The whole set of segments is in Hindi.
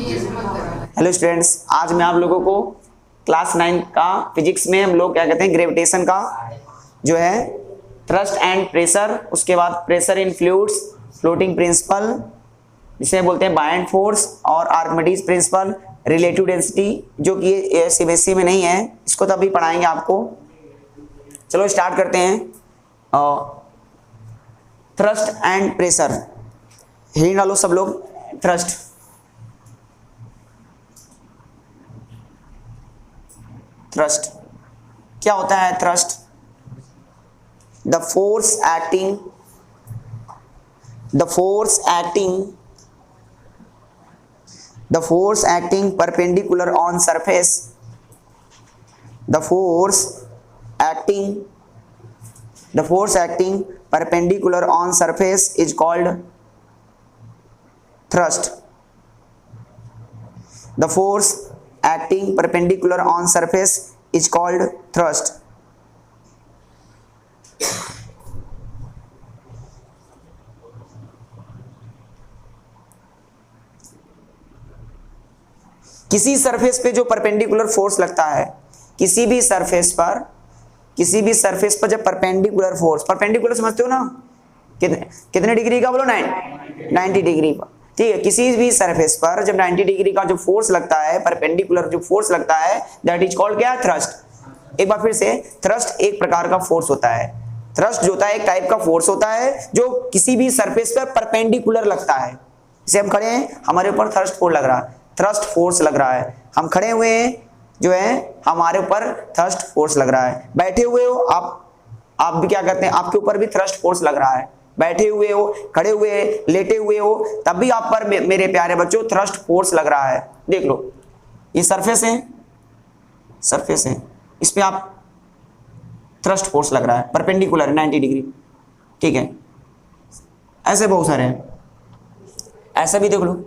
हेलो स्टूडेंट्स, आज मैं आप लोगों को क्लास 9 का फिजिक्स में हम लोग क्या कहते हैं ग्रेविटेशन का जो है थ्रस्ट एंड प्रेशर, उसके बाद pressure in fluids, floating principle जिसे बोलते हैं बायंट फोर्स, और आर्किमिडीज प्रिंसिपल, रिलेटिव डेंसिटी जो कि सीबीएसई में नहीं है, इसको तभी पढ़ाएंगे आपको। चलो स्टार्ट करते हैं। थ्रस्ट एंड प्रेशर, हेडिंग डालो सब लोग। थ्रस्ट, थ्रस्ट क्या होता है? Thrust the force acting perpendicular on surface, the force acting perpendicular on surface is called thrust. The force acting perpendicular on surface is called thrust. किसी सरफेस पे जो परपेंडिकुलर फोर्स लगता है, किसी भी सरफेस पर जब परपेंडिकुलर फोर्स, परपेंडिकुलर समझते हो ना, कितने डिग्री का बोलो? 90 डिग्री पर, ठीक है। किसी भी सरफेस पर जब 90 डिग्री का जो फोर्स लगता है, परपेंडिकुलर जो फोर्स लगता है, दैट इज कॉल्ड क्या? थ्रस्ट। एक बार फिर से, थ्रस्ट एक प्रकार का फोर्स होता है। थ्रस्ट जो होता है एक टाइप का फोर्स होता है जो किसी भी सरफेस पर परपेंडिकुलर लगता है। जैसे हम खड़े हैं, हमारे ऊपर थ्रस्ट फोर्स लग रहा है, थ्रस्ट फोर्स लग रहा है। हम खड़े हुए हैं, जो है हमारे ऊपर थ्रस्ट फोर्स लग रहा है। बैठे हुए हो आप भी क्या करते हैं, आपके ऊपर भी थ्रस्ट फोर्स लग रहा है। बैठे हुए हो, खड़े हुए, लेटे हुए हो, तब भी आप पर मेरे प्यारे बच्चों थ्रस्ट फोर्स लग रहा है। देख लो, ये सरफेस है, इस पे आप थ्रस्ट फोर्स लग रहा है, परपेंडिकुलर 90 डिग्री, ठीक है। ऐसे बहुत सारे हैं, ऐसा भी देख लो,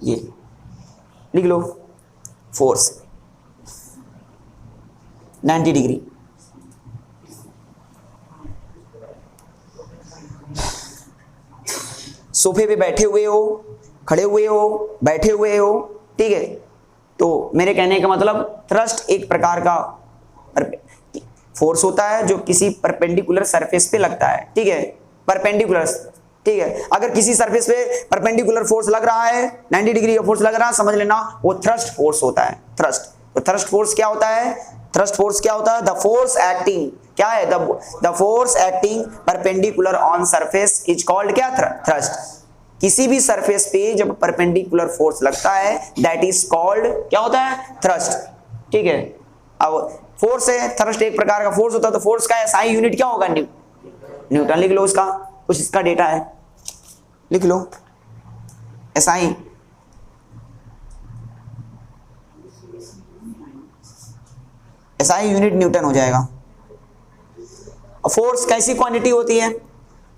ये लिख लो, फोर्स 90 डिग्री। सोफे पे बैठे हुए हो, खड़े हुए हो, बैठे हुए हो, ठीक है। तो मेरे कहने का मतलब, थ्रस्ट एक प्रकार का फोर्स होता है जो किसी परपेंडिकुलर सरफेस पे लगता है, ठीक है। परपेंडिकुलर, ठीक है। अगर किसी सरफेस पे परपेंडिकुलर फोर्स लग रहा है, 90 डिग्री का फोर्स लग रहा है, समझ लेना वो थ्रस्ट फोर्स होता है। थ्रस्ट, तो थ्रस्ट फोर्स क्या होता है? थ्रस्ट फोर्स क्या होता है? द फोर्स एक्टिंग, क्या है? The force acting perpendicular on surface is called क्या? थ्रस्ट। किसी भी सरफेस पे जब परपेंडिकुलर फोर्स लगता है, दैट इज कॉल्ड क्या होता है? थ्रस्ट, ठीक है। अब फोर्स है, थ्रस्ट एक प्रकार का फोर्स होता है, तो फोर्स का एसआई यूनिट क्या होगा? न्यूटन। लिख लो, इसका कुछ इसका डेटा है, लिख लो। एसआई यूनिट न्यूटन हो जाएगा। फोर्स कैसी क्वांटिटी होती है?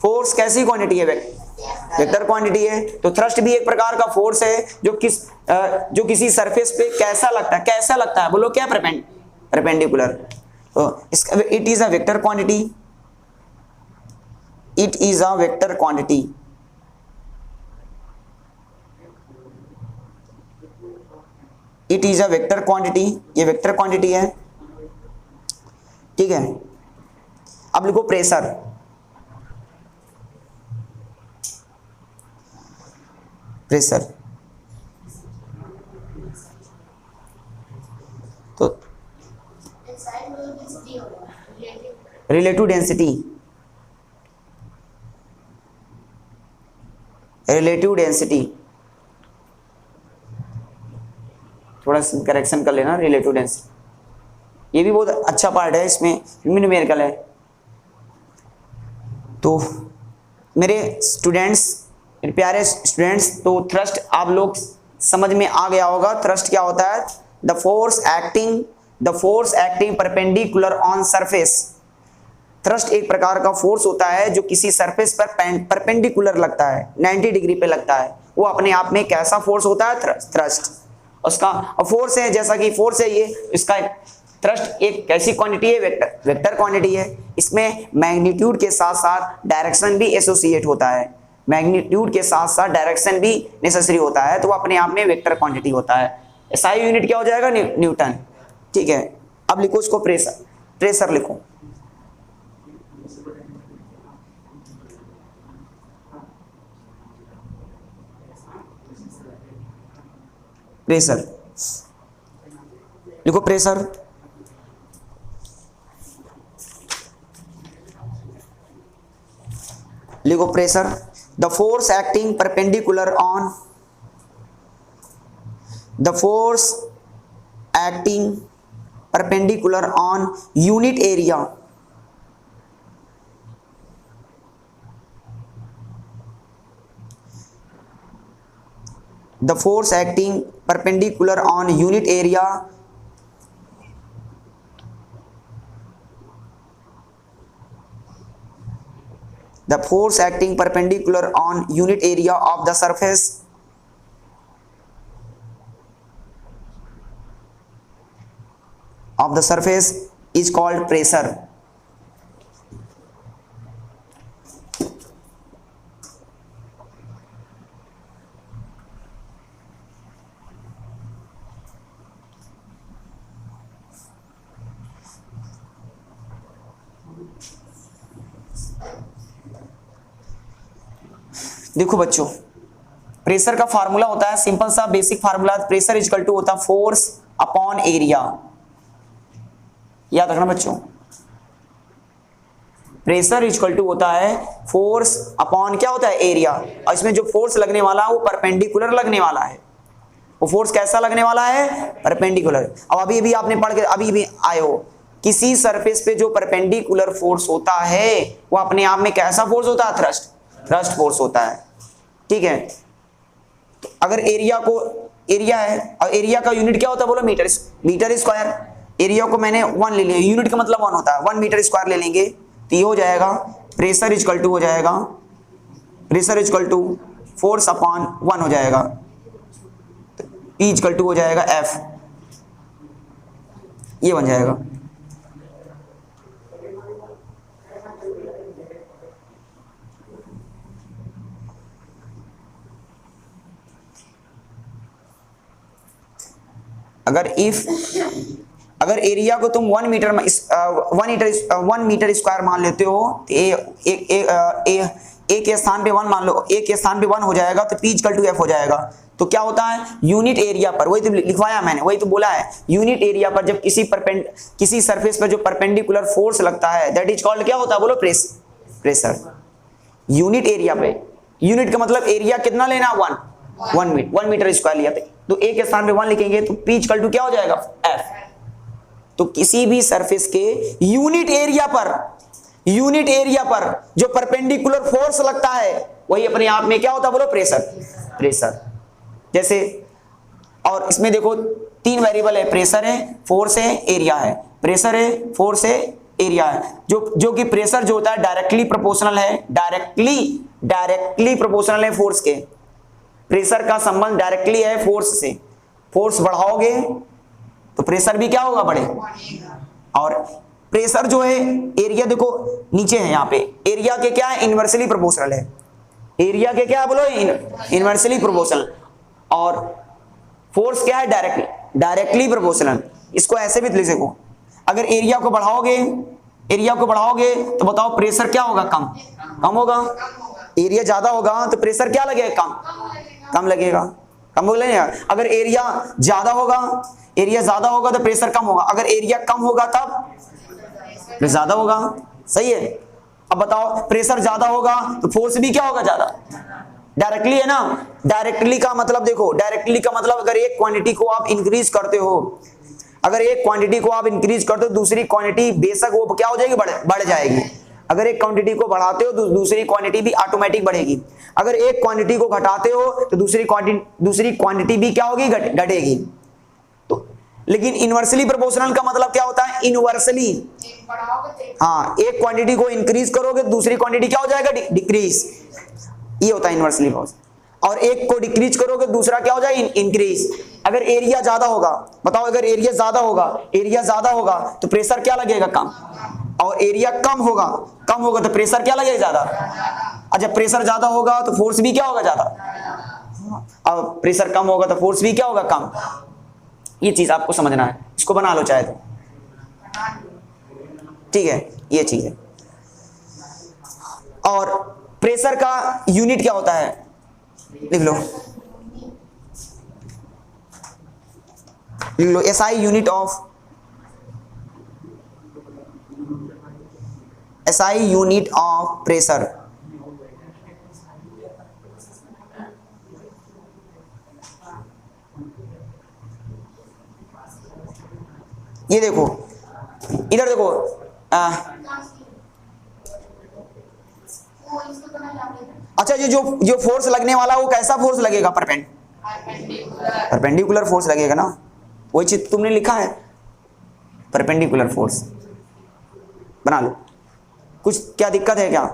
फोर्स कैसी क्वांटिटी है? वेक्टर क्वांटिटी है। तो थ्रस्ट भी एक प्रकार का फोर्स है जो किसी सरफेस पे कैसा लगता है बोलो? क्या? परपेंडिकुलर। तो इसका it is a vector quantity, it is a vector quantity. It is a vector quantity, ये वेक्टर क्वांटिटी है, ठीक है। अब लिखो प्रेशर। प्रेशर तो रिलेटिव डेंसिटी, थोड़ा करेक्शन कर लेना। रिलेटिव डेंसिटी ये भी बहुत अच्छा पार्ट है, इसमें न्यूमेरिकल है। तो मेरे प्यारे स्टूडेंट्स, तो थ्रस्ट आप लोग समझ में आ गया होगा। थ्रस्ट क्या होता है? The force acting perpendicular on surface. Thrust एक प्रकार का फोर्स होता है जो किसी सरफेस पर परपेंडिकुलर लगता है, 90 डिग्री पे लगता है। वो अपने आप में कैसा फोर्स होता है? थ्रस्ट। उसका फोर्स है, जैसा कि फोर्स है ये, इसका थ्रस्ट एक कैसी क्वांटिटी है? वेक्टर क्वांटिटी है। इसमें मैग्नीट्यूड के साथ साथ डायरेक्शन भी एसोसिएट होता है। मैग्नीट्यूड के साथ साथ डायरेक्शन भी नेसेसरी होता है, तो वो अपने आप में वेक्टर क्वांटिटी होता है। एसआई यूनिट क्या हो जाएगा? न्यूटन। ठीक है, अब लिखो इसको प्रेशर। प्रेशर लिखो, प्रेशर लिखो, प्रेशर। लिखो pressure, the force acting perpendicular on, the force acting perpendicular on unit area, the force acting perpendicular on unit area the force acting perpendicular on unit area of the surface is called pressure. देखो बच्चों, प्रेशर का फार्मूला होता है सिंपल सा basic formula, pressure is equal to होता है फोर्स अपॉन एरिया। याद रखना बच्चों, प्रेशर इज इक्वल टू होता है फोर्स अपॉन क्या होता है? एरिया। और इसमें जो फोर्स लगने वाला है वो परपेंडिकुलर लगने वाला है। वो फोर्स कैसा लगने वाला है? परपेंडिकुलर। अब अभी भी आपने पढ़ के अभी भी आए हो, किसी सरफेस पे जो परपेंडिकुलर फोर्स होता है वो अपने आप में कैसा फोर्स होता है? थ्रस्ट फोर्स होता है। ठीक है, तो अगर एरिया है और एरिया का यूनिट क्या होता है? बोलो मीटर स्क्वायर। एरिया को मैंने 1 ले लिया, यूनिट का मतलब 1 होता है, 1 मीटर स्क्वायर ले लेंगे तो ये हो जाएगा प्रेशर इक्वल टू हो जाएगा, pressure equal to force upon 1 हो जाएगा, तो P इक्वल टू हो जाएगा F, ये बन जाएगा। अगर एरिया को तुम 1 मीटर स्क्वायर मान लेते हो तो ए के स्थान पे 1 मान लो, ए के स्थान पे 1 हो जाएगा तो P इक्वल टू F हो जाएगा। तो क्या होता है? यूनिट एरिया पर, वही तो लिखवाया मैंने, वही तो बोला है, यूनिट एरिया पर जब किसी सरफेस पर जो परपेंडिकुलर फोर्स लगता है दैट इज कॉल्ड क्या होता है? बोलो प्रेशर। यूनिट एरिया पे, यूनिट का मतलब एरिया कितना लेना? 1 मीटर स्क्वायर लिया तो ए के स्थान पे 1 लिखेंगे तो P इक्वल टू क्या हो जाएगा? F। तो किसी भी सरफेस के यूनिट एरिया पर जो परपेंडिकुलर फोर्स लगता है वही अपने आप में क्या होता है? बोलो प्रेशर। जैसे, और इसमें देखो 3 वेरिएबल है, प्रेशर है, फोर्स है, एरिया है। प्रेशर है, फोर्स है, एरिया है। जो कि प्रेशर जो होता है डायरेक्टली प्रोपोर्शनल है, डायरेक्टली प्रोपोर्शनल है फोर्स के। प्रेशर का संबंध डायरेक्टली है फोर्स से। फोर्स बढ़ाओगे तो प्रेशर भी क्या होगा? बढ़ेगा। और प्रेशर जो है, एरिया देखो नीचे है, यहाँ पे एरिया के क्या है? इनवर्सली प्रोपोर्शनल है। एरिया के क्या है? बोलो इनवर्सली प्रोपोर्शनल। और फोर्स क्या है? Directly proportional. इसको ऐसे भी लिख सको, अगर एरिया को बढ़ाओगे तो बताओ प्रेशर क्या होगा? कम होगा। एरिया ज्यादा होगा तो प्रेशर क्या लगेगा? कम लगेगा। कम हो गया। अगर एरिया ज्यादा होगा तो प्रेशर कम होगा, अगर एरिया कम होगा तब ज्यादा होगा। सही है। अब बताओ प्रेशर ज्यादा होगा तो फोर्स भी क्या होगा? ज्यादा। डायरेक्टली है ना। डायरेक्टली का मतलब देखो, डायरेक्टली का मतलब अगर एक क्वांटिटी को आप इंक्रीज करते हो, तो दूसरी क्वांटिटी बेशक वो क्या हो जाएगी? बढ़ जाएगी। अगर एक क्वांटिटी को बढ़ाते हो तो दूसरी क्वांटिटी भी ऑटोमेटिक बढ़ेगी। अगर एक क्वांटिटी को घटाते हो तो दूसरी क्वांटिटी भी क्या होगी? घटेगी। तो लेकिन इनवर्सली प्रोपोर्शनल का मतलब क्या होता है? इनवर्सली, हाँ, एक क्वांटिटी को इंक्रीज करोगे तो दूसरी क्वांटिटी क्या हो जाएगा? डिक्रीज। ये होता है इनवर्सली प्रोपोर्शनल। और एक को डिक्रीज करोगे दूसरा क्या हो जाएगा? इंक्रीज। अगर एरिया ज्यादा होगा, बताओ अगर एरिया ज्यादा होगा तो प्रेशर क्या लगेगा? कम। और एरिया कम होगा तो प्रेशर क्या लगेगा? ज्यादा। और जब प्रेशर ज्यादा होगा तो फोर्स भी क्या होगा, ज्यादा। अब प्रेशर कम होगा तो फोर्स भी क्या होगा, कम। ये चीज आपको समझना है, इसको बना लो चाहे तो, ठीक है, ये चीज है। और प्रेशर का यूनिट क्या होता है, लिख लो, लिख लो, SI unit of, SI unit of pressure. ये देखो, इधर देखो, अच्छा ये जो फोर्स लगने वाला वो कैसा फोर्स लगेगा, परपेंडिकुलर फोर्स लगेगा ना, वही चीज तुमने लिखा है, परपेंडिकुलर फोर्स। बना लो, कुछ क्या दिक्कत है क्या?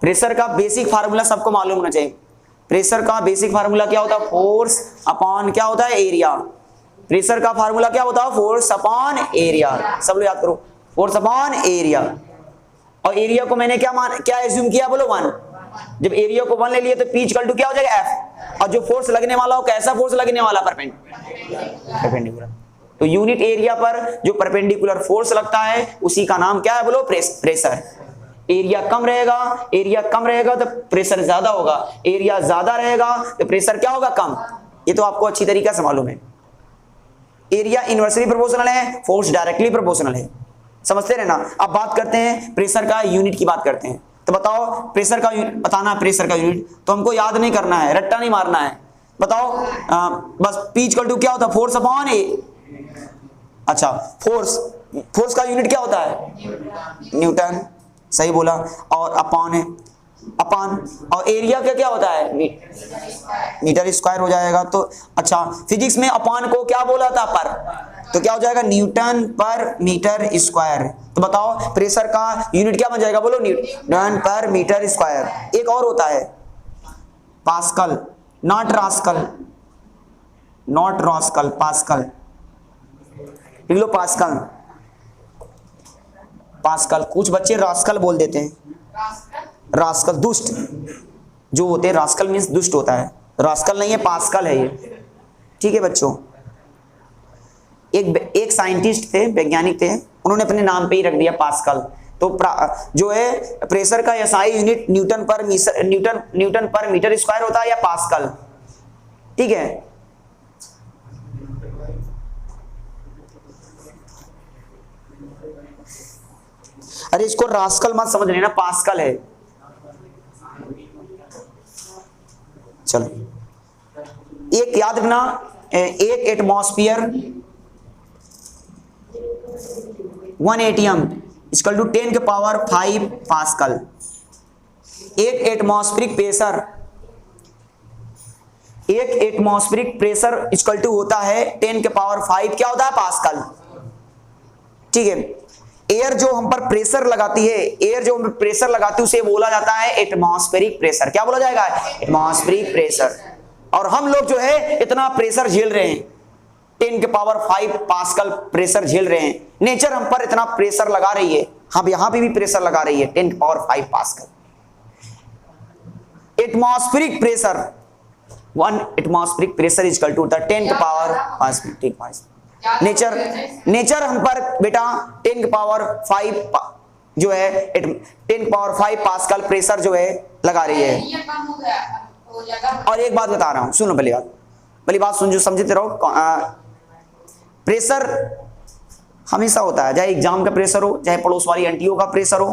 प्रेशर का बेसिक फार्मूला सबको मालूम होना चाहिए। प्रेशर का बेसिक फार्मूला क्या होता है, फोर्स अपॉन क्या होता है, एरिया। प्रेशर का फार्मूला क्या होता है, फोर्स अपॉन एरिया। सब लोग याद करो, फोर्स अपॉन एरिया। और एरिया को मैंने क्या एज्यूम किया, बोलो 1। जब एरिया को 1 ले लिए तो P इक्वल टू क्या हो जाएगा, F। और जो फोर्स लगने वाला हो, कैसा फोर्स लगने वाला, परपेंडिकुलर। तो यूनिट एरिया पर जो परपेंडिकुलर फोर्स लगता है उसी का नाम क्या है, बोलो प्रेशर। एरिया कम रहेगा, एरिया कम रहेगा तो प्रेशर ज्यादा होगा, एरिया ज्यादा रहेगा तो प्रेशर क्या होगा, कम। ये तो आपको अच्छी तरीके से मालूम है। एरिया इनवर्सली प्रोपोर्शनल है, फोर्स डायरेक्टली प्रोपोर्शनल है, समझते रहना। अब बात करते हैं प्रेशर का यूनिट की बात करते हैं। तो बताओ प्रेशर का बताना, प्रेशर का यूनिट तो हमको याद नहीं करना है, रट्टा नहीं मारना है। बताओ बस P इक्वल टू क्या होता है, फोर्स अपॉन ए। अच्छा, फोर्स का यूनिट क्या होता है, न्यूटन, सही बोला। और अपॉन है, अपॉन, और एरिया का क्या होता है, मीटर स्क्वायर हो जाएगा। तो अच्छा, फिजिक्स में अपॉन को क्या बोला था, पर, तो क्या हो जाएगा, न्यूटन पर मीटर स्क्वायर। तो बताओ प्रेशर का यूनिट क्या बन जाएगा, बोलो न्यूटन पर मीटर स्क्वायर। एक और होता है pascal, not rascal, not rascal, pascal, लिख लो पास्कल। पास्कल, कुछ बच्चे रास्कल बोल देते हैं, रास्कल दुष्ट जो होते हैं, रास्कल मीन्स दुष्ट होता है, रास्कल नहीं है, पास्कल है ये, ठीक है बच्चों। एक साइंटिस्ट थे, वैज्ञानिक थे, उन्होंने अपने नाम पे ही रख दिया पास्कल। तो जो है प्रेशर का एसआई यूनिट न्यूटन पर मीटर स्क्वायर होता है या पास्कल, ठीक है। अरे इसको रास्कल मत समझ लेना, पास्कल है। चलो एक याद रखना, एक एटमॉस्फेयर 1 एटीएम इक्वल टू 10 के पावर 5 पास्कल। एक एटमॉस्फेरिक प्रेशर, एक एटमॉस्फेरिक प्रेशर इक्वल टू होता है 10 के पावर 5 क्या होता है, पास्कल, ठीक है। एयर जो हम पर प्रेशर लगाती है, एयर जो हम प्रेशर लगाती है उसे बोला जाता है एटमॉस्फेरिक प्रेशर। क्या बोला जाएगा, एटमॉस्फेरिक प्रेशर। और हम लोग जो है इतना प्रेशर झेल रहे हैं, 10 के पावर 5 पास्कल प्रेशर झेल रहे हैं। नेचर हम पर इतना प्रेशर लगा रही है, हम यहां पे भी प्रेशर लगा रही है 10 के power 5 pascal. Atmospheric pressure, 1 atmospheric pressure is equal to 10 के पावर 5। नेचर हम पर बेटा 10 के पावर 5 जो है 10 के पावर 5 पास्कल प्रेशर जो है लगा रही है। और एक बात बता रहा हूं, सुनो पहली बात सुन, जो समझते रहो। प्रेशर हमेशा होता है, चाहे एग्जाम का प्रेशर हो, चाहे पड़ोस वाली आंटियों का प्रेशर हो।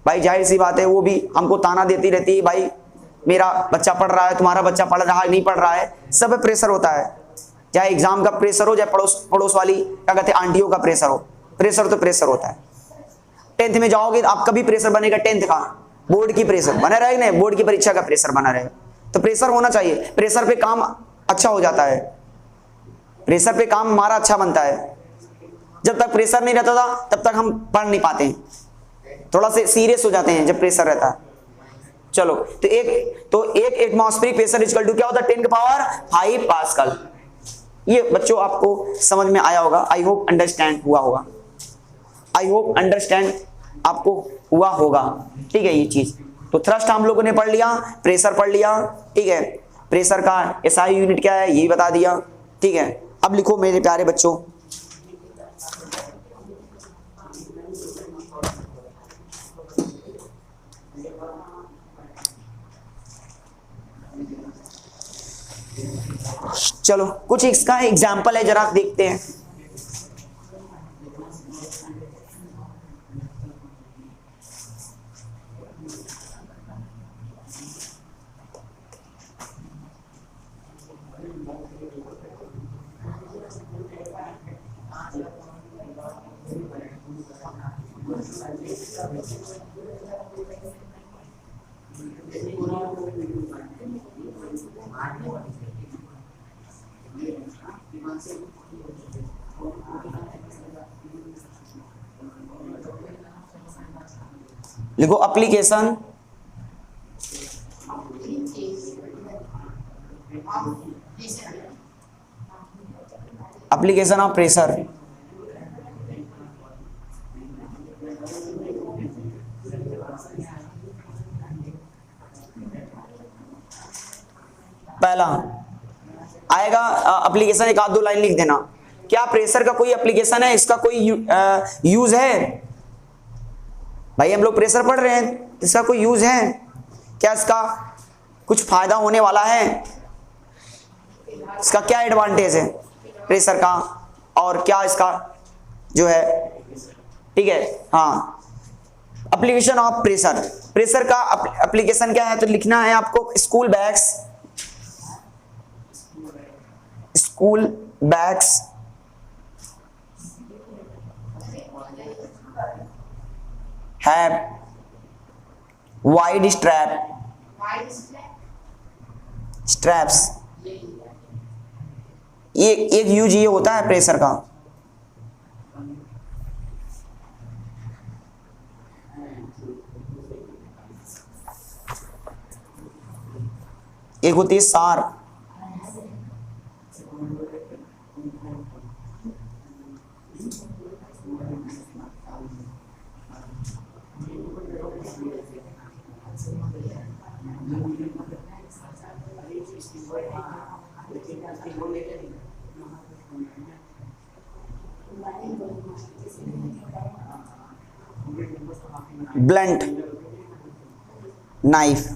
भाई जाहिर सी बात है, वो भी हमको ताना देती रहती है, भाई मेरा बच्चा पढ़ रहा है, तुम्हारा बच्चा पढ़ रहा है, नहीं पढ़ रहा है, सब प्रेशर होता है। चाहे एग्जाम का प्रेशर हो, चाहे पड़ोस वाली क्या कहते हैं आंटियों का प्रेशर हो, प्रेशर तो प्रेशर होता है। 10th में जाओगे आपका भी प्रेशर बनेगा, 10th का बोर्ड की प्रेशर बना रहेगा, नहीं बोर्ड की परीक्षा का प्रेशर बना रहेगा। तो प्रेशर होना चाहिए, प्रेशर पे काम अच्छा हो जाता है, प्रेशर पे काम हमारा अच्छा बनता है। जब तक प्रेशर नहीं रहता था तब तक हम पढ़ नहीं पाते हैं, थोड़ा से सीरियस हो जाते हैं जब प्रेशर रहता है। चलो तो एक एटमॉस्फेरिक प्रेशर इक्वल टू क्या होता है, 10 के पावर 5 पास्कल। ये बच्चों आपको समझ में आया होगा, आई होप अंडरस्टैंड हुआ होगा, आई होप अंडरस्टैंड आपको हुआ होगा, ठीक है। ये चीज तो थ्रस्ट हम लोगों ने पढ़ लिया, प्रेशर पढ़ लिया, ठीक है। प्रेशर का एसआई यूनिट क्या है ये बता दिया, ठीक है। अब लिखो मेरे प्यारे बच्चों, चलो कुछ इसका एग्जाम्पल है जरा देखते हैं। लिखो एप्लीकेशन एप्लीकेशन ऑफ प्रेशर। पहला आएगा एप्लीकेशन, एक आध दो लाइन लिख देना। क्या प्रेशर का कोई एप्लीकेशन है, इसका कोई यूज है? भाई हम लोग प्रेशर पढ़ रहे हैं, इसका कोई यूज है क्या? इसका कुछ फायदा होने वाला है? इसका क्या एडवांटेज है प्रेशर का, और क्या इसका जो है, ठीक है। हाँ, एप्लीकेशन ऑफ प्रेशर, प्रेशर का एप्लीकेशन क्या है तो लिखना है आपको school bags, school bags have wide straps। ये एक यूज ये होता है प्रेशर का। एक होती है सार, ब्लंट नाइफ,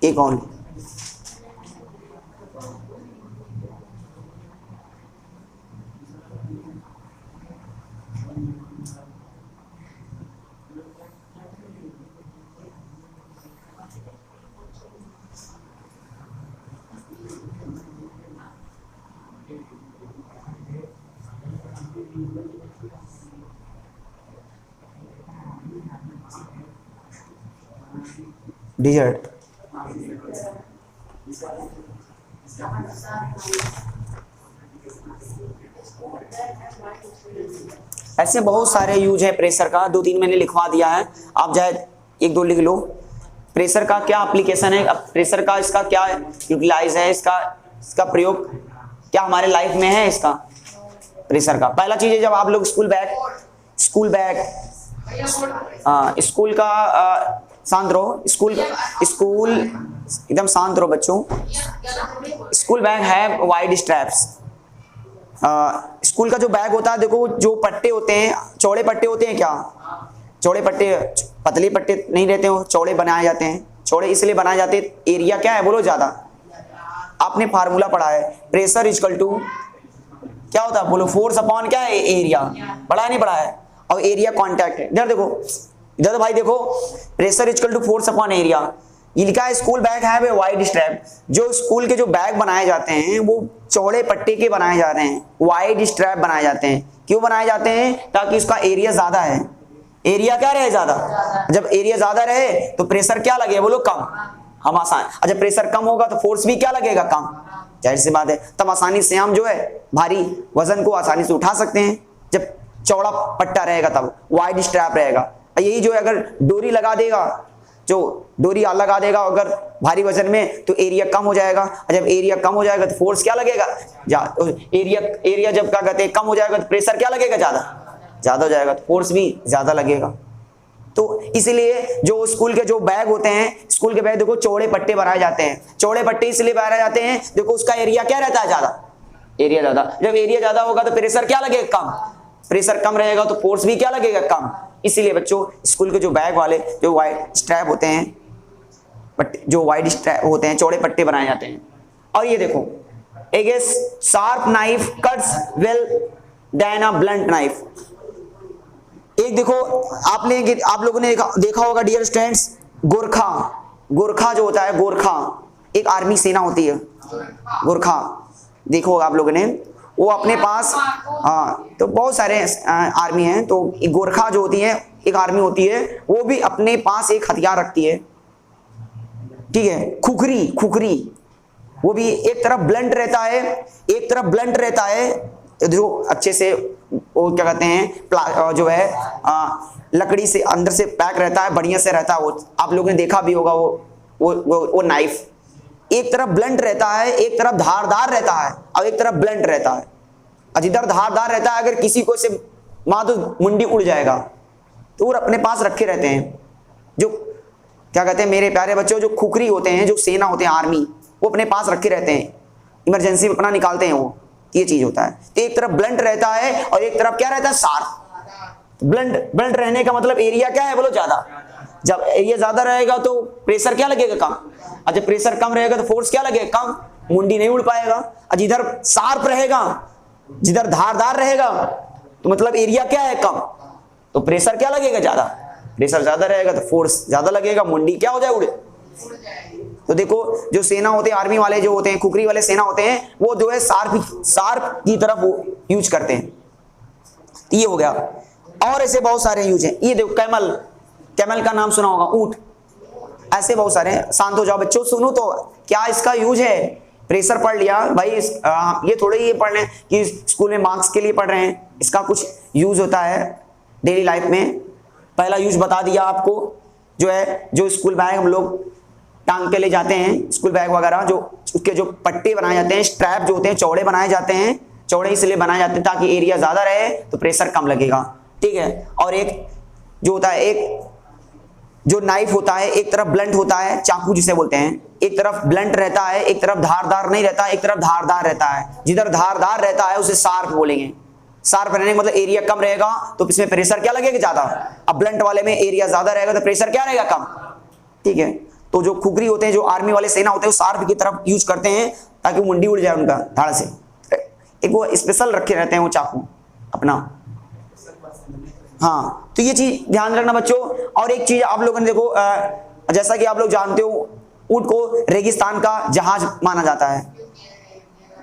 एक और डिजर्ट। ऐसे बहुत सारे यूज है प्रेशर का, दो तीन मैंने लिखवा दिया है, आप चाहे एक दो लिख लो। प्रेशर का क्या एप्लीकेशन है, प्रेशर का इसका क्या यूटिलाइज है, इसका प्रयोग क्या हमारे लाइफ में है इसका प्रेशर का। पहला चीज है जब आप लोग स्कूल बैग स्कूल का शांत रहो, स्कूल एकदम शांत रहो बच्चों। स्कूल बैग है वाइड स्ट्रैप्स। स्कूल का जो बैग होता है, देखो जो पट्टे होते हैं, चौड़े पट्टे होते हैं क्या, चौड़े पट्टे, पतले पट्टे नहीं रहते हो, चौड़े बनाए जाते हैं। चौड़े इसलिए बनाए जाते हैं, एरिया क्या है बोलो ज्यादा। आपने फार्मूला पढ़ा है, प्रेशर इक्वल टू क्या होता है बोलो, फोर्स अपॉन क्या है एरिया, पढ़ा है नहीं पढ़ा है। और एरिया कांटेक्ट है, इधर देखो इधर तो भाई देखो pressure equal to force upon area, ये लिखा है school bag have a wide strap. जो स्कूल के जो बैग बनाए जाते हैं वो चौड़े पट्टे के बनाए जा रहे हैं, वाइड स्ट्रैप बनाए जाते हैं। क्यों बनाए जाते हैं? ताकि उसका एरिया ज्यादा है। एरिया क्या रहे? ज्यादा। जब एरिया ज्यादा रहे तो प्रेशर क्या लगे? बोलो कम। हम आसान, जब प्रेशर कम होगा तो फोर्स भी क्या लगेगा? कम। जाहिर सी बात है, तब आसानी से हम जो है भारी वजन को आसानी से उठा सकते हैं। जब चौड़ा पट्टा रहेगा तब वाइड स्ट्रैप रहेगा। यही जो है अगर डोरी लगा देगा, जो डोरी लगा देगा अगर भारी वजन में, तो एरिया कम हो जाएगा। और जब एरिया कम हो जाएगा तो फोर्स क्या लगेगा? एरिया जब क्या कहते हैं कम हो जाएगा तो प्रेशर क्या लगेगा? ज्यादा हो जाएगा, तो फोर्स भी ज्यादा लगेगा। तो इसीलिए जो स्कूल के जो बैग होते हैं, स्कूल के बैग देखो चौड़े पट्टे बनाए जाते हैं। चौड़े पट्टे इसलिए बनाए जाते हैं, देखो उसका एरिया क्या रहता है? ज्यादा। एरिया ज्यादा, जब एरिया ज्यादा होगा तो प्रेशर क्या लगेगा? कम। प्रेशर कम रहेगा तो फोर्स भी क्या लगेगा? कम। इसीलिए बच्चों स्कूल के जो बैग वाले जो वाइड स्ट्रैप होते हैं, जो वाइड स्ट्रैप होते हैं, चौड़े पट्टे बनाए जाते हैं। और ये देखो एक sharp knife cuts well than a blunt knife. एक देखो आप लोगों ने देखा होगा डियर स्टूडेंट्स, गोरखा जो होता है, गोरखा एक आर्मी सेना होती है। गोरखा देखो आप लोगों ने, वो अपने पास तो बहुत सारे आर्मी हैं, तो गोरखा जो होती है एक आर्मी होती है, वो भी अपने पास एक हथियार रखती है, ठीक है, खुखरी। वो भी एक तरफ ब्लंट रहता है, जो अच्छे से वो क्या कहते हैं जो है लकड़ी से अंदर से पैक रहता है, बढ़िया से रहता है। वो आप लोगों ने देखा भी होगा, वो नाइफ एक तरफ ब्लंट रहता है, एक तरफ धारदार रहता है, और एक तरफ ब्लंट रहता है। और जिधर धारदार रहता है अगर किसी को से मार तो मुंडी उड़ जाएगा, तो वो अपने पास रखे रहते हैं। जो क्या कहते हैं मेरे प्यारे बच्चों, जो खुखरी होते हैं, जो सेना होते हैं आर्मी, वो अपने पास रखे रहते हैं, इमरजेंसी में अपना निकालते हैं वो। ये चीज होता है। तो एक तरफ ब्लंट रहता है और एक तरफ क्या रहता है? शार्प। ब्लंट रहने का मतलब एरिया क्या है? बोलो ज्यादा। जब एरिया ज्यादा रहेगा तो प्रेशर क्या लगेगा? कम। और जब प्रेशर कम रहेगा तो फोर्स क्या लगेगा? कम। मुंडी नहीं उड़ पाएगा। और जिधर शार्प रहेगा, जिधर धारदार रहेगा, तो मतलब एरिया क्या है? कम। तो प्रेशर क्या लगेगा? ज्यादा। प्रेशर ज्यादा रहेगा तो फोर्स ज्यादा लगेगा, मुंडी क्या हो जाए? उड़े। तो देखो जो सेना होते हैं, आर्मी वाले जो होते हैं, खुखरी वाले सेना होते हैं, वो जो है शार्प की तरफ वो यूज करते हैं। ये हो गया। और ऐसे बहुत सारे यूज हैं। ये देखो कैमल का नाम सुना होगा, ऊंट। ऐसे बहुत सारे हैं। शांत हो जाओ बच्चों, सुनो तो क्या इसका यूज है। प्रेशर पढ़ लिया भाई, ये थोड़े ये पढ़ रहे हैं कि स्कूल में मार्क्स के लिए पढ़ रहे हैं, इसका कुछ यूज होता है डेली लाइफ में। पहला यूज बता दिया आपको, जो है जो स्कूल बैग हम लोग टांग के ले जाते हैं, स्कूल बैग वगैरह, जो उसके जो पट्टे बनाए जाते हैं, स्ट्रैप जो होते हैं चौड़े बनाए जाते हैं। चौड़े इसलिए बनाए जाते हैं ताकि एरिया ज्यादा रहे तो प्रेशर कम लगेगा, ठीक है। और एक जो होता है, एक जो नाइफ होता है, एक तरफ ब्लंट होता है, चाकू जिसे बोलते हैं, एक तरफ ब्लंट रहता है, एक तरफ धारदार नहीं रहता, एक तरफ धारदार रहता है। जिधर धारदार रहता है उसे शार्प बोलेंगे। शार्प रहने का मतलब एरिया कम रहेगा तो इसमें प्रेशर क्या लगेगा? ज्यादा। अब ब्लंट वाले में एरिया ज्यादा रहेगा तो प्रेशर क्या रहेगा? कम, ठीक है। तो जो खुखरी होते हैं, जो आर्मी वाले सेना होते हैं, वो शार्प की तरफ यूज करते हैं ताकि मुंडी उड़ जाए उनका धाड़ से। एक वो स्पेशल रखे रहते हैं वो चाकू अपना। हाँ, तो ये चीज ध्यान रखना बच्चों। और एक चीज आप लोगों ने देखो, जैसा कि आप लोग जानते हो, ऊंट को रेगिस्तान का जहाज माना जाता है,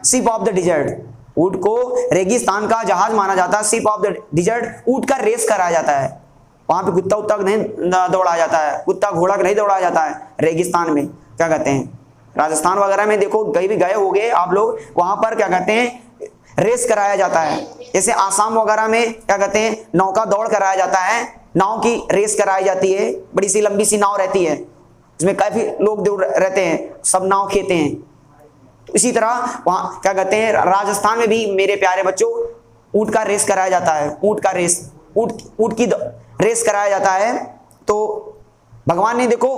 शिप ऑफ द डिजर्ट। ऊंट को रेगिस्तान का जहाज माना जाता है, शिप ऑफ द डिजर्ट। ऊंट का रेस कराया जाता है, वहां पे कुत्ता उत्ता नहीं दौड़ाया जाता है, कुत्ता घोड़ा नहीं दौड़ाया जाता है रेगिस्तान में। क्या कहते हैं, राजस्थान वगैरह में देखो, कहीं भी गए होंगे आप लोग, वहां पर क्या कहते हैं रेस कराया जाता है। जैसे आसाम वगैरह में क्या कहते हैं नौका दौड़ कराया जाता है, नाव की रेस कराई जाती है। बड़ी सी लंबी सी नाव रहती है, इसमें काफी लोग रहते हैं, सब नाव खेते हैं। तो इसी तरह वहां क्या कहते हैं राजस्थान में भी मेरे प्यारे बच्चों ऊंट का रेस कराया जाता है। ऊंट का रेस, ऊंट की रेस कराया जाता है। तो भगवान ने देखो,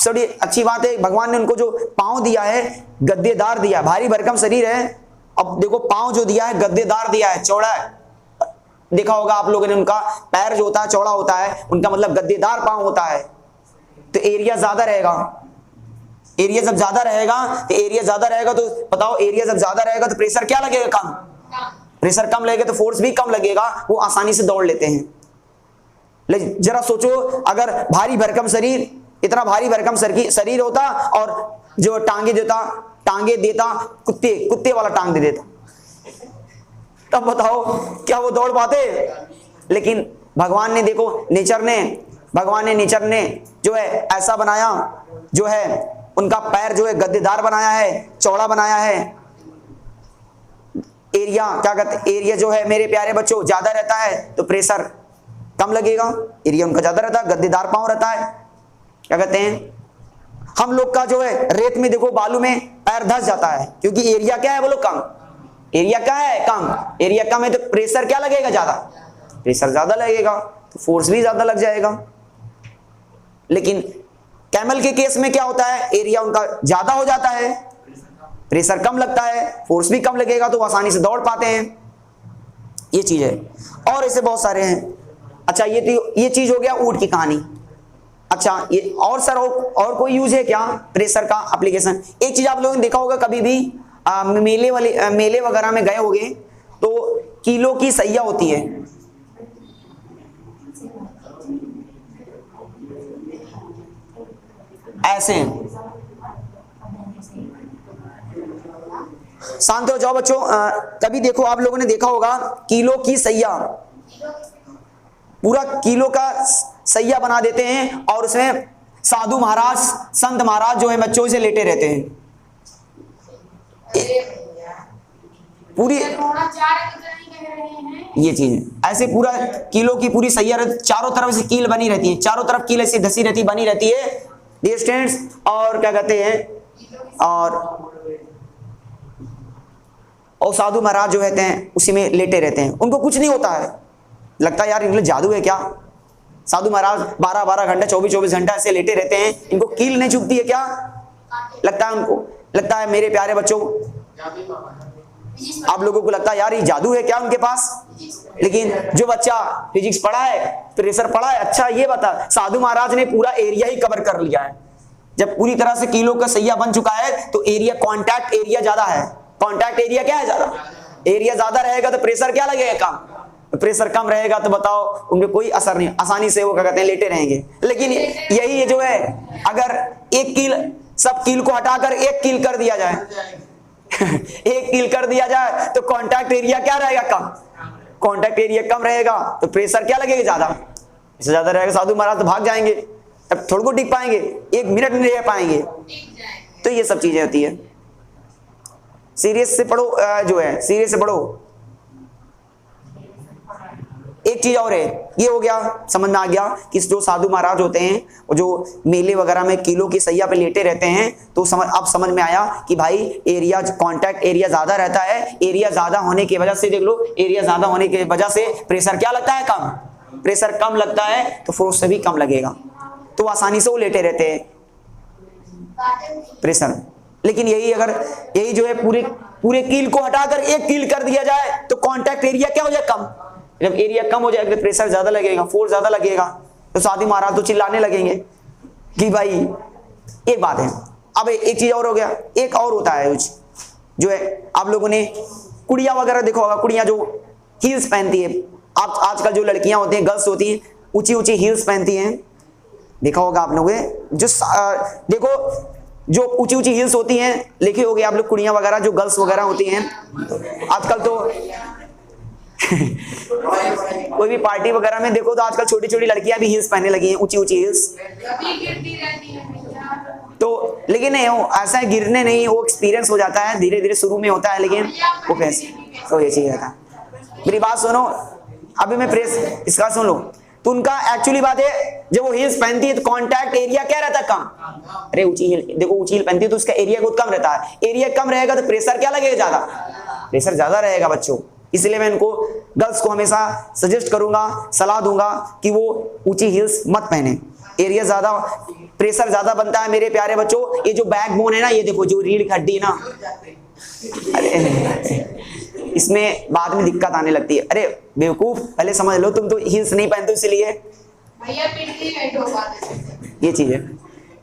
बड़ी अच्छी बात है, भगवान ने उनको जो पांव दिया है गद्देदार दिया, भारी भरकम शरीर है। अब देखो पांव जो दिया है गद्देदार दिया है, चौड़ा है। देखा होगा आप लोगों ने, उनका पैर जो होता है चौड़ा होता है, उनका मतलब गद्देदार पांव होता है। तो एरिया ज्यादा रहेगा। एरिया जब ज्यादा रहेगा तो बताओ, एरिया जब ज्यादा रहेगा तो प्रेशर क्या लगेगा? कम। प्रेशर कम लगेगा तो फोर्स भी कम लगेगा, वो आसानी से दौड़ लेते हैं। जरा सोचो, अगर भारी भरकम शरीर, इतना भारी भरकम शरीर होता और जो टांगे देता कुत्ते वाला टांग दे देता, तब बताओ क्या वो दौड़ पाते? लेकिन भगवान ने देखो, भगवान ने नेचर ने जो है ऐसा बनाया, जो है उनका पैर जो है गद्देदार बनाया है, चौड़ा बनाया है। एरिया क्या कहते, एरिया जो है मेरे प्यारे बच्चों ज्यादा रहता है तो प्रेशर कम लगेगा। एरिया उनका ज्यादा रहता है, गद्देदार पांव रहता है। क्या कहते हैं, हम लोग का जो है रेत में देखो, बालू में पैर धंस जाता है, क्योंकि एरिया क्या है बोलो, कम। एरिया क्या है, कम। एरिया कम है तो प्रेशर क्या लगेगा, ज्यादा। प्रेशर ज्यादा लगेगा तो फोर्स भी ज्यादा लग जाएगा। लेकिन कैमल के केस में क्या होता है, एरिया उनका ज्यादा हो जाता है, प्रेशर कम लगता है, फोर्स भी कम लगेगा, तो आसानी से दौड़ पाते हैं। ये चीज है, और ऐसे बहुत सारे हैं। अच्छा, ये चीज हो गया ऊंट की कहानी। अच्छा, ये और सर और कोई यूज है क्या प्रेशर का एप्लीकेशन? एक चीज आप लोगों ने देखा होगा, कभी भी मेले वगैरह में गए होंगे तो किलो की सैया होती है, ऐसे। शांत हो जाओ बच्चों। कभी देखो, आप लोगों ने देखा होगा किलो की सैया, पूरा किलो का सैया बना देते हैं और उसमें साधु महाराज, संत महाराज जो है बच्चों से लेटे रहते हैं। पूरी ये चीज ऐसे पूरा किलो की पूरी सैया, चारों तरफ से कील बनी रहती है, चारों तरफ कील ऐसी धसी रहती बनी रहती है, डियर स्टूडेंट्स। और क्या कहते हैं, और साधु महाराज जो रहते हैं उसी में लेटे रहते हैं, उनको कुछ नहीं होता है। लगता है यार इनके जादू है क्या, साधु महाराज 12-12 घंटा 24-24 घंटा ऐसे लेटे रहते हैं, इनको कील नहीं चुभती है क्या? लगता है उनको, लगता है मेरे प्यारे बच्चों, आप लोगों को लगता है यार ये जादू है क्या उनके पास? लेकिन जो बच्चा फिजिक्स पढ़ा है, प्रेशर पढ़ा है, अच्छा ये बता, साधु महाराज ने पूरा एरिया ही कवर कर लिया है। जब पूरी तरह से किलो का सैया बन चुका है तो एरिया, कॉन्टैक्ट एरिया ज्यादा है। कॉन्टैक्ट एरिया क्या है, ज्यादा। एरिया ज्यादा रहेगा तो प्रेशर क्या लगेगा, कम। प्रेशर कम रहेगा तो बताओ उनके कोई असर नहीं, आसानी से वो क्या कहते हैं लेटे रहेंगे। लेकिन यही जो है, अगर एक कील, सब कील को हटाकर एक कील कर दिया जाए एक कील कर दिया जाए तो कॉन्टैक्ट एरिया क्या रहेगा, कम। कॉन्टैक्ट एरिया कम रहेगा तो प्रेशर क्या लगेगा, ज्यादा। इससे ज्यादा रहेगा साधु महाराज तो भाग जाएंगे, अब थोड़ा को टिक पाएंगे, 1 मिनट नहीं रह पाएंगे। तो ये सब चीजें होती है। सीरियस से पढ़ो, जो है सीरियस से पढ़ो। एक चीज और है, ये हो गया, समझ में आ गया कि जो साधु महाराज होते हैं और जो मेले वगैरह में किलो की सैया पे लेटे रहते हैं, तो अब समझ में आया कि भाई एरिया, कॉन्टैक्ट एरिया ज्यादा रहता है। एरिया ज्यादा होने की वजह से, देख लो, एरिया ज्यादा होने की वजह से प्रेशर क्या लगता है, कम। प्रेशर कम लगता है तो फोर्स से भी कम लगेगा, तो आसानी से वो लेटे रहते हैं प्रेशर। लेकिन यही जो है पूरे कील को हटाकर एक कील कर दिया जाए तो कॉन्टैक्ट एरिया क्या हो जाए, कम। जब एरिया कम हो जाएगा तो प्रेशर ज्यादा लगेगा, फोर्स ज्यादा लगेगा, तो साधु महाराज तो चिल्लाने लगेंगे कि भाई एक बात है। अब एक चीज और हो गया, एक और होता है जो है, आप लोगों ने कुड़िया वगैरह देखा होगा, कुड़िया जो हील्स पहनती है। आप आजकल जो लड़कियां होती हैं, गर्ल्स होती हैं, ऊंची ऊंची हील्स पहनती हैं, देखा होगा आप लोगों ने। जो देखो, जो ऊंची ऊंची हील्स होती हैं, लिखे होगे आप लोग, कुड़ियां वगैरह जो गर्ल्स वगैरह होती हैं आजकल तो कोई भी पार्टी वगैरह में देखो तो आजकल छोटी छोटी लड़कियां भी हील्स पहनने लगी हैं, ऊंची ऊंची हील्स। तो लेकिन नहीं, वो ऐसा गिरने नहीं, वो एक्सपीरियंस हो जाता है, धीरे धीरे शुरू में होता है, लेकिन वो कैसे, तो ये चीज रहता है। मेरी बात सुनो, अभी मैं प्रेस इसका सुन लो, तो उनका एक्चुअली बात है, जब वो हील्स पहनती है तो कॉन्टैक्ट एरिया क्या रहता है, कम। अरे ऊंची हील देखो, ऊंची हील पहनती है तो उसका एरिया बहुत कम रहता है। एरिया कम रहेगा तो प्रेशर क्या लगेगा, ज्यादा। प्रेशर ज्यादा रहेगा बच्चों, इसलिए मैं इनको, गर्ल्स को हमेशा सजेस्ट करूंगा, सलाह दूंगा कि वो ऊंची हील्स मत पहने। एरिया ज्यादा, प्रेशर ज्यादा बनता है मेरे प्यारे बच्चों। ये जो बैकबोन है ना, ये देखो जो रीढ़ की हड्डी है ना, अरे इसमें बाद में दिक्कत आने लगती है। अरे बेवकूफ, पहले समझ लो, तुम तो हील्स नहीं पहनते इसलिए ये चीज है।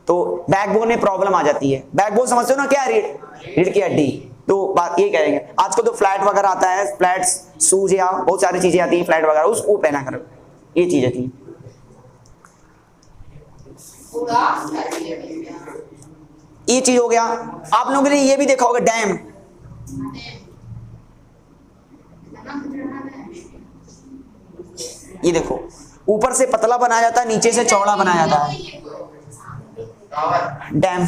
तो बैकबोन में प्रॉब्लम आ जाती है। बैकबोन समझते हो ना क्या, रीढ़ की हड्डी। तो बात ये कहेंगे, आजकल तो फ्लैट वगैरह आता है, फ्लैट शूज या बहुत सारी चीजें आती है फ्लैट वगैरह, उसको पहना करो, ये चीज आती है। ये चीज हो गया। आप लोगों ने ये भी देखा होगा डैम, ये देखो ऊपर से पतला बनाया जाता है, नीचे से चौड़ा बनाया जाता है। डैम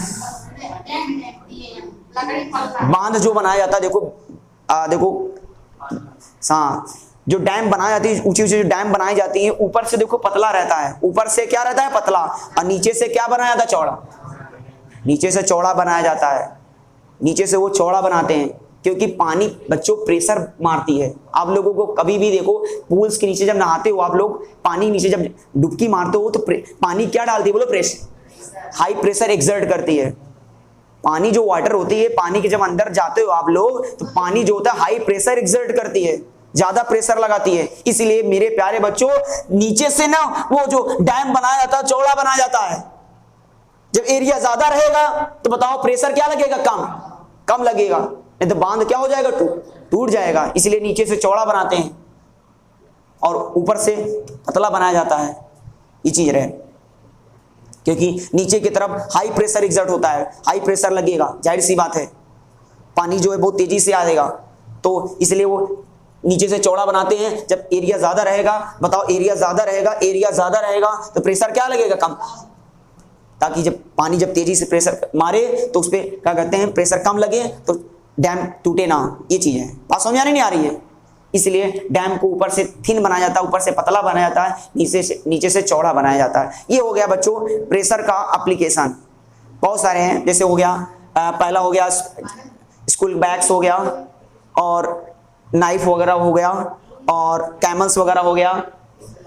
बांध जो बनाया जाता है, देखो देखो हाँ, जो डैम बनाई जाती है, ऊंची ऊंची जो डैम बनाई जाती है, ऊपर से देखो पतला रहता है, ऊपर से क्या रहता है पतला, और नीचे से क्या बनाया जाता है चौड़ा, नीचे से चौड़ा बनाया जाता है। नीचे से वो चौड़ा बनाते हैं क्योंकि पानी बच्चों प्रेशर मारती है। आप लोगों को कभी भी देखो पूल्स के नीचे जब नहाते हो आप लोग, पानी नीचे जब डुबकी मारते हो तो पानी क्या डालती है बोलो, प्रेशर, हाई प्रेशर एक्सर्ट करती है। पानी जो वाटर होती है, पानी के जब अंदर जाते हो आप लोग तो पानी जो होता है हाई प्रेशर एक्सर्ट करती है, ज्यादा प्रेशर लगाती है। इसलिए मेरे प्यारे बच्चों नीचे से ना वो जो डैम बनाया जाता है चौड़ा बनाया जाता है। जब एरिया ज्यादा रहेगा तो बताओ प्रेशर क्या लगेगा, कम लगेगा, नहीं तो बांध क्या हो जाएगा, टूट जाएगा। इसलिए नीचे से चौड़ा बनाते हैं और ऊपर से पतला बनाया जाता है। ये चीज रहे, क्योंकि नीचे की तरफ हाई प्रेशर एग्जर्ट होता है, हाई प्रेशर लगेगा, जाहिर सी बात है पानी जो है बहुत तेजी से आएगा, तो इसलिए वो नीचे से चौड़ा बनाते हैं। जब एरिया ज्यादा रहेगा, बताओ एरिया ज्यादा रहेगा तो प्रेशर क्या लगेगा, कम, ताकि जब पानी जब तेजी से प्रेशर मारे तो उस पर क्या कहते हैं प्रेशर कम लगे तो डैम टूटे ना। ये चीज है, बात समझ नहीं आ रही है। इसलिए डैम को ऊपर से थिन बनाया जाता है, ऊपर से पतला बनाया जाता है, नीचे से चौड़ा बनाया जाता है। ये हो गया बच्चों प्रेशर का एप्लीकेशन। बहुत सारे हैं, जैसे हो गया पहला हो गया स्कूल बैग्स हो गया, और नाइफ वगैरह हो गया, और कैमल्स वगैरह हो गया,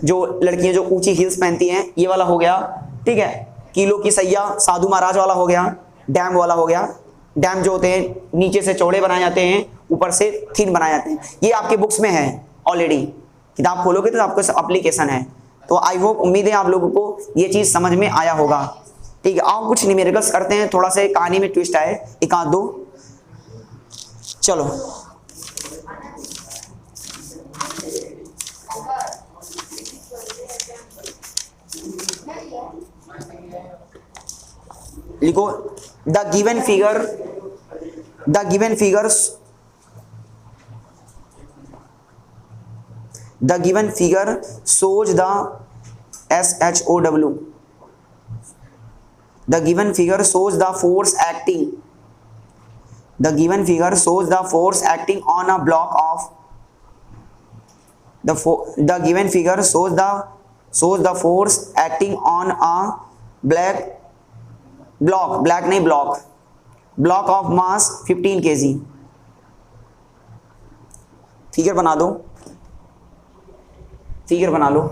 जो लड़कियां जो ऊंची हील्स पहनती हैं ये वाला हो गया, ठीक है। किलो की सैया साधु महाराज वाला हो गया, डैम वाला हो गया। डैम जो होते हैं नीचे से चौड़े बनाए जाते हैं, ऊपर से थिन बनाए जाते हैं। ये आपके बुक्स में है ऑलरेडी, किताब खोलोगे तो आपको एप्लीकेशन है। तो आई होप, उम्मीद है आप लोगों को ये चीज समझ में आया होगा, ठीक है। आओ कुछ न्यूमेरिकल्स करते हैं, थोड़ा सा कहानी में ट्विस्ट आए, एक आध दो, चलो। लिखो the given figure shows the SHOW. The given figure shows the force acting. The given figure shows the force acting on a block of. The given figure shows the force acting on a block of mass 15 kg. Figure बना दो, फिगर बना लो।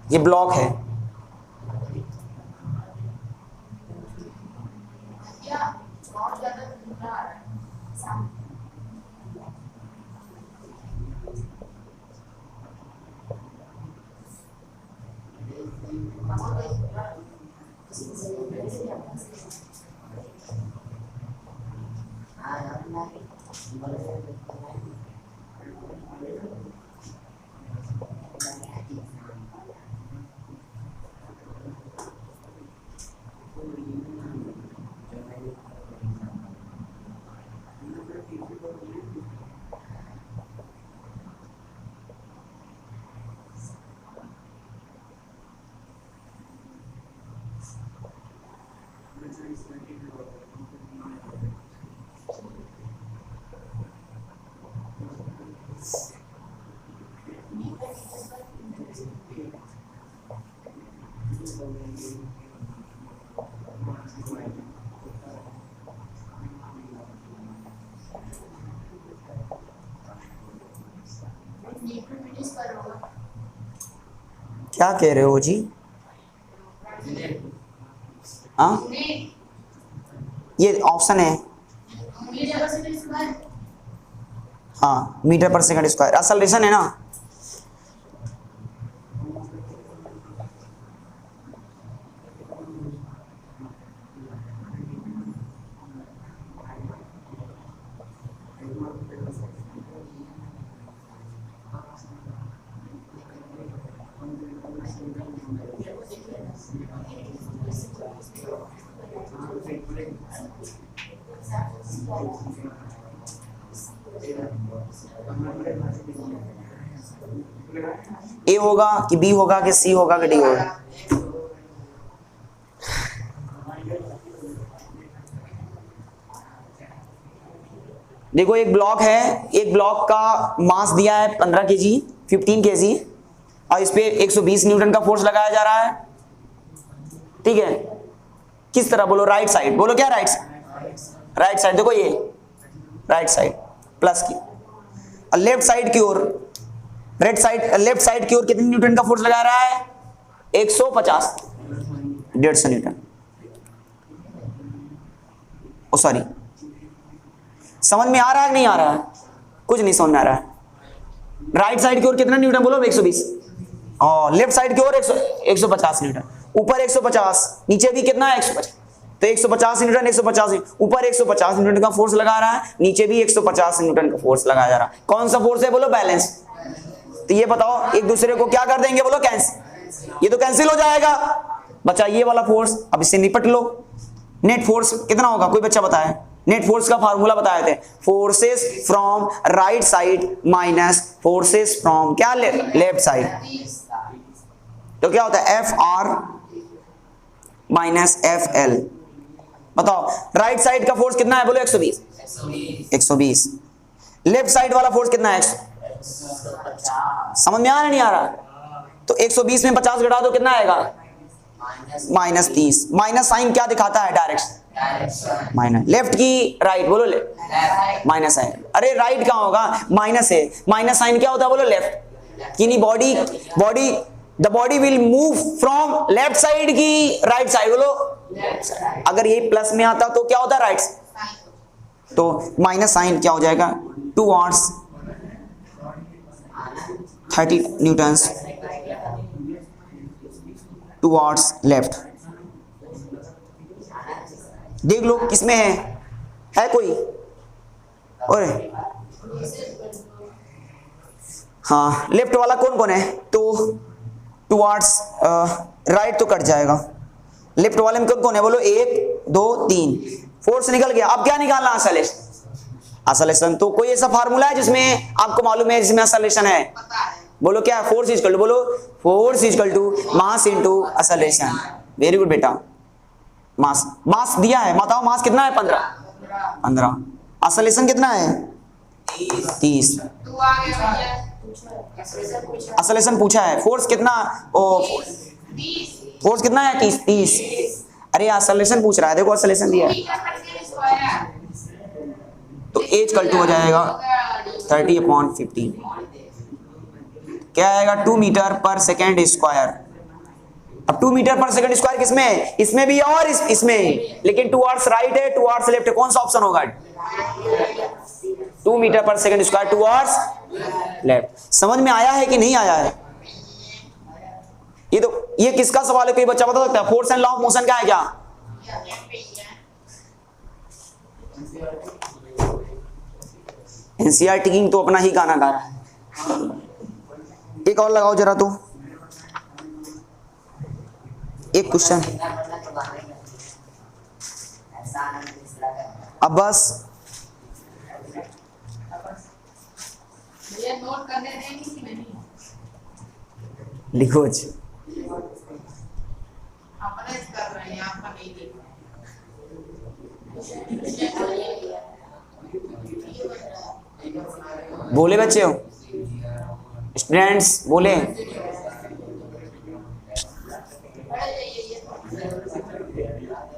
ये ब्लॉक है, क्या कह रहे हो जी? हाँ ये ऑप्शन है, हाँ मीटर पर सेकंड स्क्वायर, एक्सेलरेशन है ना। ए होगा कि बी होगा कि सी होगा कि डी होगा? देखो एक ब्लॉक है, एक ब्लॉक का मास दिया है 15 केजी, 15 केजी, और इस पे 120 न्यूटन का फोर्स लगाया जा रहा है, ठीक है। किस तरह बोलो? राइट साइड बोलो, क्या राइट साइड? राइट साइड देखो ये राइट साइड प्लस की, और लेफ्ट साइड की ओर, लेफ्ट साइड की ओर कितने न्यूटन का फोर्स लगा रहा है? 150, 150 न्यूटन। ओ सॉरी, समझ में आ रहा है कि नहीं आ रहा है? कुछ नहीं समझ में आ रहा है। राइट साइड की ओर कितना न्यूटन बोलो? 120, और लेफ्ट साइड की ओर 150 न्यूटन। ऊपर 150, नीचे भी कितना है? 150। तो 150 न्यूटन, 150, ऊपर 150 न्यूटन का फोर्स लगा रहा है, नीचे भी 150 न्यूटन का फोर्स लगाया जा रहा है। कौन सा फोर्स है बोलो? बैलेंस। तो ये बताओ एक दूसरे को क्या कर देंगे बोलो? कैंसिल। ये तो कैंसिल हो जाएगा, बचा ये वाला फोर्स। अब इससे निपट लो। नेट फोर्स कितना होगा? कोई बच्चा बताए? नेट फोर्स का फार्मूला बताए थे, forces from right side minus forces from क्या? Left side. तो क्या होता है? F R minus F L. बताओ राइट साइड का फोर्स कितना है बोलो? 120, 120। लेफ्ट साइड वाला फोर्स कितना है? 150। समझ में आ रहा नहीं आ रहा? तो 120 में 50 घटा दो, कितना आएगा? -30। माइनस साइन क्या दिखाता है? Direct minus. लेफ्ट की राइट बोलो? माइनस है। अरे राइट कहाँ होगा? माइनस है। माइनस साइन क्या होता है बोलो? लेफ्ट। कि नहीं, the body will move from left side की राइट साइड बोलो। अगर ये प्लस में आता तो क्या होता है? राइट। तो माइनस साइन क्या हो जाएगा? Towards 30 Newton's towards left. देख लो किसमें है कोई? और हाँ, लेफ्ट वाला कौन कौन है? तो टुवर्ड्स राइट तो कट जाएगा। लेफ्ट वाले में कौन कौन है बोलो? 1 2 3। फोर्स निकल गया। अब क्या निकालना? असलेशन। तो कोई ऐसा फार्मूला है जिसमें आपको मालूम है, जिसमें असलेशन है? बोलो क्या? फोर्स इज इक्वल टू, बोलो force is equal to mass into acceleration. Very good बेटा। मास दिया है, बताओ मास कितना है? 15। असलेशन कितना है? 30। असलेशन पूछा है। फोर्स कितना? फोर्स कितना है? 30। अरे असलेशन पूछ रहा है, देखो असलेशन दिया है। तो एच कल टू हो जाएगा 30/15। क्या आएगा? 2 मीटर पर सेकेंड स्क्वायर। अब 2 मीटर पर सेकंड स्क्वायर किसमें है? इसमें भी और इसमें ही, लेकिन टुवर्ड्स राइट है, टुवर्ड्स लेफ्ट है। कौन सा ऑप्शन होगा? 2 मीटर पर सेकंड स्क्वायर टुवर्ड्स लेफ्ट। समझ में आया है कि नहीं आया है? ये किसका सवाल है? कोई बच्चा बता सकता है? Force and law of motion का है क्या? एनसीईआरटी किंग तो अपना ही गाना गा रहा है। एक और लगाओ जरा तो, एक क्वेश्चन। अब बस नोट करने देंगे कि नहीं? लिखो जी। कर रहे हैं, आपका नहीं देखो। बोले बच्चे हो, स्टूडेंट्स बोले।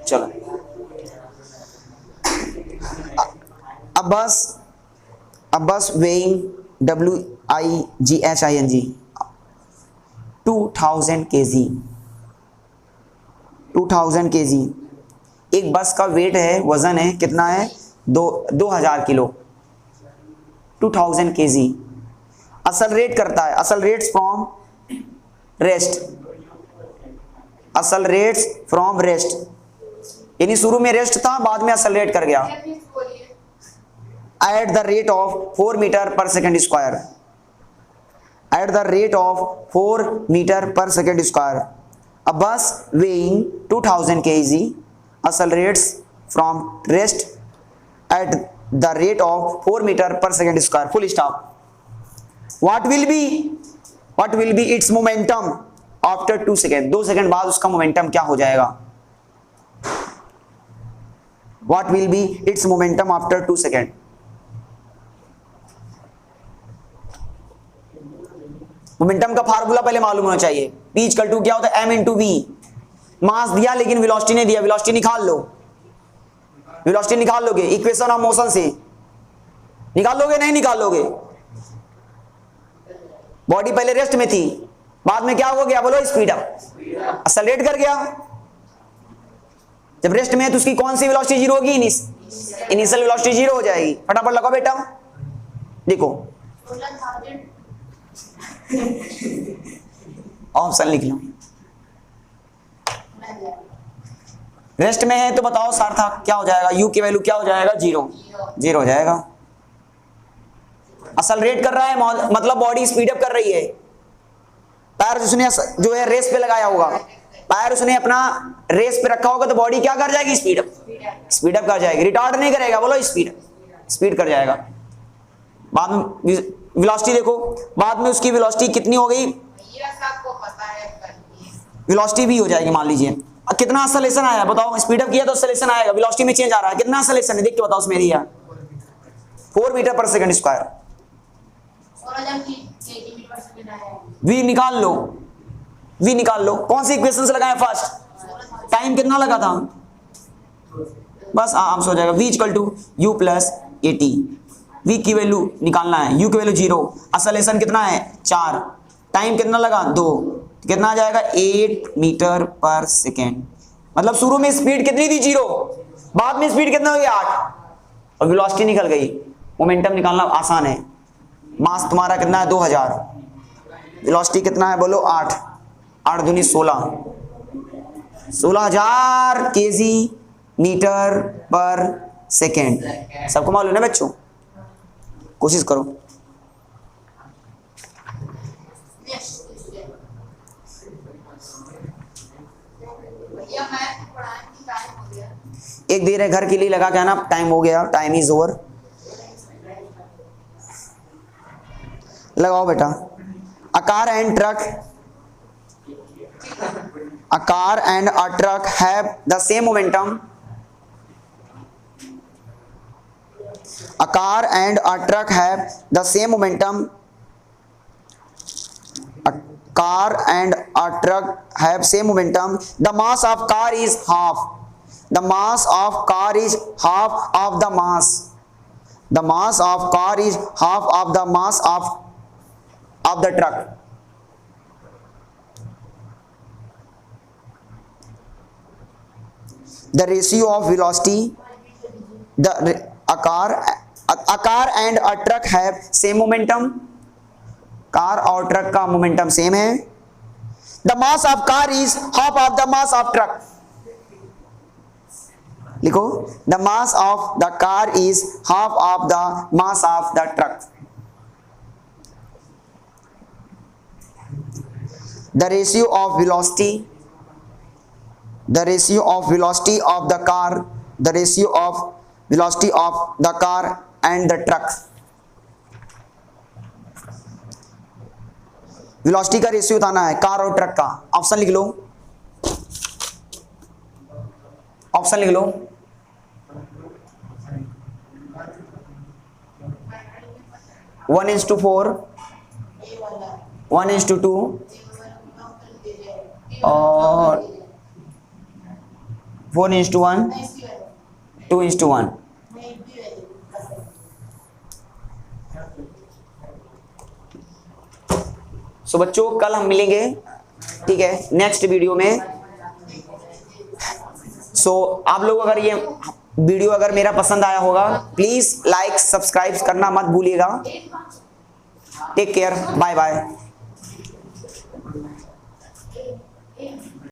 चलो अब बस वेइंग WIGHING 2000 kg 2000 kg। एक बस का वेट है, वजन है कितना है? 2000 किलो। 2000 kg, असलरेट करता है, असलरेट्स फ्रॉम रेस्ट, असलरेट्स फ्रॉम रेस्ट, यानी शुरू में रेस्ट था, बाद में असलरेट कर गया, at the rate of 4 metre per second square, at the rate of 4 metre per second square. A bus weighing 2000 kg accelerates from rest at the rate of 4 meter per second square. Full stop. What will be its momentum after 2 seconds? 2 second बाद उसका मोमेंटम क्या हो जाएगा? What will be its momentum after 2 seconds? Momentum का फार्मूला पहले मालूम होना चाहिए। P इक्वल टू क्या होता है? m into we. मास दिया लेकिन वेलोसिटी नहीं दिया, वेलोसिटी निकाल लो, वेलोसिटी निकाल लोगे इक्वेशन ऑफ मोशन से, निकाल लोगे नहीं निकाल लोगे? बॉडी पहले रेस्ट में थी, बाद में क्या हो गया बोलो? स्पीड अप, एक्सेलरेट कर गया। जब रेस्ट में है तो उसकी कौन सी वेलोसिटी जीरो होगी? इनिशियल वेलोसिटी जीरो हो जाएगी। फटाफट लगाओ बेटा, देखो ऑप्शन लिख लो। रेस्ट में है तो बताओ सार्थक क्या हो जाएगा? यू की वैल्यू क्या हो जाएगा? जीरो हो जाएगा। एक्सेलरेट कर रहा है मतलब बॉडी स्पीड अप कर रही है। पैर उसने जो है रेस पे लगाया होगा, पैर उसने अपना रेस पे रखा होगा तो बॉडी क्या कर जाएगी? स्पीड अप कर जाएगी। रिटार्ड नहीं करेगा, बोलो स्पीड कर जाएगा। बाद में वेलोसिटी देखो, बाद में उसकी वेलोसिटी कितनी हो गई? वेलोसिटी भी हो जाएगी मान लीजिए। अब कितना एक्सेलरेशन आया बताओ? स्पीड अप किया तो एक्सेलरेशन आएगा, वेलोसिटी में चेंज आ रहा है। कितना एक्सेलरेशन है देख के बताओ उसमें दिया 4 मीटर पर सेकंड स्क्वायर। वी निकाल लो, कौन सी इक्वेशन से लगाए फर्स्ट? टाइम कितना लगा था? बस आराम से हो जाएगा। v equal to u plus a t. v की वैल्यू निकालना है, u की वैल्यू 0, एक्सेलरेशन कितना है? 4, टाइम कितना लगा? 2, कितना आ जाएगा? 8 मीटर पर सेकेंड। मतलब शुरू में स्पीड कितनी थी? 0, बाद में स्पीड कितना हो गया? 8, और वेलोसिटी निकल गई। मोमेंटम निकालना आसान है। मास तुम्हारा कितना है? 2000, वेलोसिटी कितना है बोलो? 8 दूनी 16,000 kg मीटर पर सेकेंड। सबको मालूम है बच्चों? कोशिश करो। एक देर है घर के लिए लगा के आना, टाइम हो गया, टाइम इज ओवर। लगाओ बेटा। A car and a truck have the same momentum. A car and a truck have the same momentum. A car and a truck have same momentum. The mass of car is half. The mass of car is half of the mass. The mass of car is half of the mass of the truck. The ratio of velocity, a car and a truck have same momentum. Car और ट्रक का मोमेंटम सेम है। The mass of car is half of the mass of truck. लिखो, the mass of the car is half of the mass of the truck. The ratio of velocity of the car, the ratio of velocity of the car and the truck. Velocity का रेशियो बताना है कार और ट्रक का। ऑप्शन लिख लो, ऑप्शन लिख लो। One is to 4, 1 is to 2 और 4 is to 1, 2 is to 1। सो बच्चों कल हम मिलेंगे, ठीक है, नेक्स्ट वीडियो में। सो आप लोग अगर ये वीडियो अगर मेरा पसंद आया होगा प्लीज लाइक सब्सक्राइब करना मत भूलिएगा। Take care, bye bye.